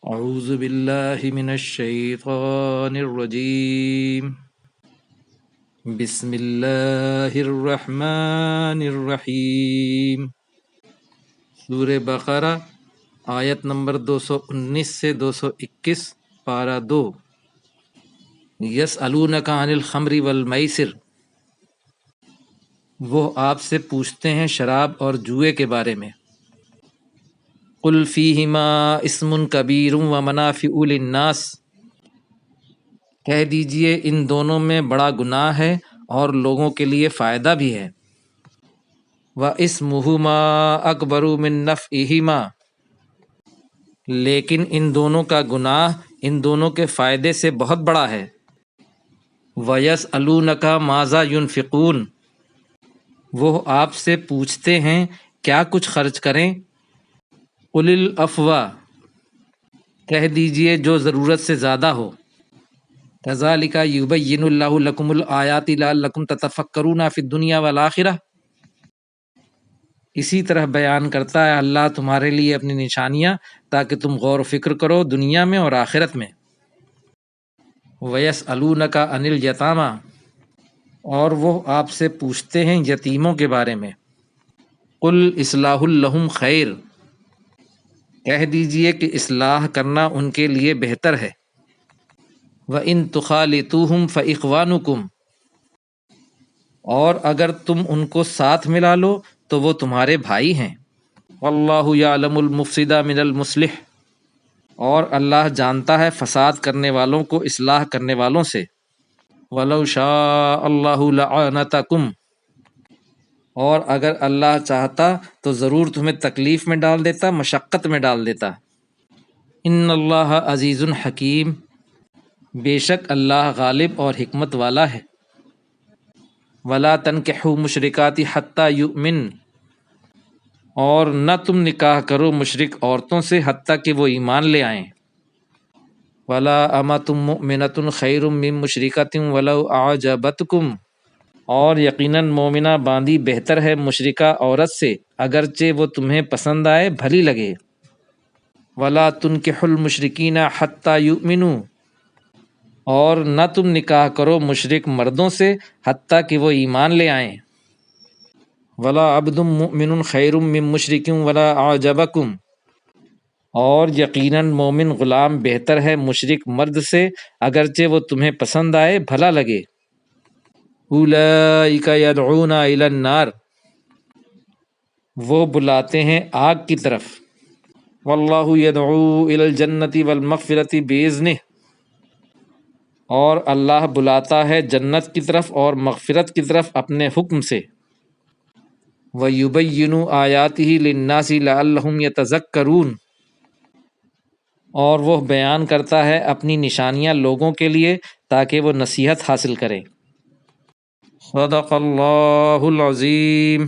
اعوذ باللہ من الشیطان الرجیم بسم اللہ الرحمن الرحیم۔ سورہ بقرہ آیت نمبر 219 سے 221، پارہ 2۔ یسألونک عن الخمر والمیسر، وہ آپ سے پوچھتے ہیں شراب اور جوئے کے بارے میں۔ قل فیہما اسم کبیر ومنافع للناس، کہہ دیجئے ان دونوں میں بڑا گناہ ہے اور لوگوں کے لیے فائدہ بھی ہے۔ وَإِسْمُهُمَا أَكْبَرُ مِن نَّفْعِهِمَا، لیکن ان دونوں کا گناہ ان دونوں کے فائدے سے بہت بڑا ہے۔ وَيَسْأَلُونَكَ مَاذَا يُنْفِقُونَ، وہ آپ سے پوچھتے ہیں کیا کچھ خرچ کریں۔ قُلِ الْعَفْوَ، کہہ دیجئے جو ضرورت سے زیادہ ہو۔ کذالک یبین اللہ لکم الآیات لعلکم تتفکرون فی الدنیا والآخرہ، اسی طرح بیان کرتا ہے اللہ تمہارے لیے اپنی نشانیاں تاکہ تم غور و فکر کرو دنیا میں اور آخرت میں۔ وَيَسْأَلُونَكَ عَنِ الْيَتَامَى، اور وہ آپ سے پوچھتے ہیں یتیموں کے بارے میں۔ قُلْ إِصْلَاحٌ لَهُمْ خَيْرٌ، کہہ دیجئے کہ اصلاح کرنا ان کے لیے بہتر ہے۔ وَإِن تُخَالِطُوهُمْ فَإِخْوَانُكُمْ، اور اگر تم ان کو ساتھ ملا لو تو وہ تمہارے بھائی ہیں۔ وَاللَّهُ يَعْلَمُ الْمُفْسِدَ مِنَ الْمُصْلِحِ، اور اللہ جانتا ہے فساد کرنے والوں کو اصلاح کرنے والوں سے۔ وَلَوْ شَاءَ اللَّهُ لَأَعْنَتَكُمْ، اور اگر اللہ چاہتا تو ضرور تمہیں تکلیف میں ڈال دیتا، مشقت میں ڈال دیتا۔ ان اللہ عزیز حکیم، بے شک اللہ غالب اور حکمت والا ہے۔ وَلَا تَنْكِحُوا الْمُشْرِكَاتِ حَتَّى يُؤْمِنْ، اور نہ تم نکاح کرو مشرک عورتوں سے حتیٰ کہ وہ ایمان لے آئیں۔ وَلَا أَمَةٌ مُؤْمِنَةٌ خَيْرٌ مِّن مُشْرِكَةٍ وَلَوْ أَعْجَبَتْكُمْ، اور یقیناً مومنہ باندی بہتر ہے مشرکہ عورت سے اگرچہ وہ تمہیں پسند آئے، بھلی لگے۔ وَلَا تُنْكِحُوا الْمُشْرِكِينَ حَتَّى يُؤْمِنُوا، اور نہ تم نکاح کرو مشرک مردوں سے حتیٰ کہ وہ ایمان لے آئیں۔ وَلَا عَبْدٌ مُؤْمِنٌ خَيْرٌ مِّن مُشْرِكٍ وَلَا أَعْجَبَكُمْ، اور یقیناً مومن غلام بہتر ہے مشرک مرد سے اگرچہ وہ تمہیں پسند آئے، بھلا لگے۔ اولئک یدعون الی النار، وہ بلاتے ہیں آگ کی طرف۔ واللہ یدعو الی الجنۃ والمغفرۃ باذنہ، اور اللہ بلاتا ہے جنت کی طرف اور مغفرت کی طرف اپنے حکم سے۔ وَيُبَيِّنُ آیاتہ للناس لعلہم یتذکرون، اور وہ بیان کرتا ہے اپنی نشانیاں لوگوں کے لیے تاکہ وہ نصیحت حاصل کریں۔ صدق اللہ العظیم۔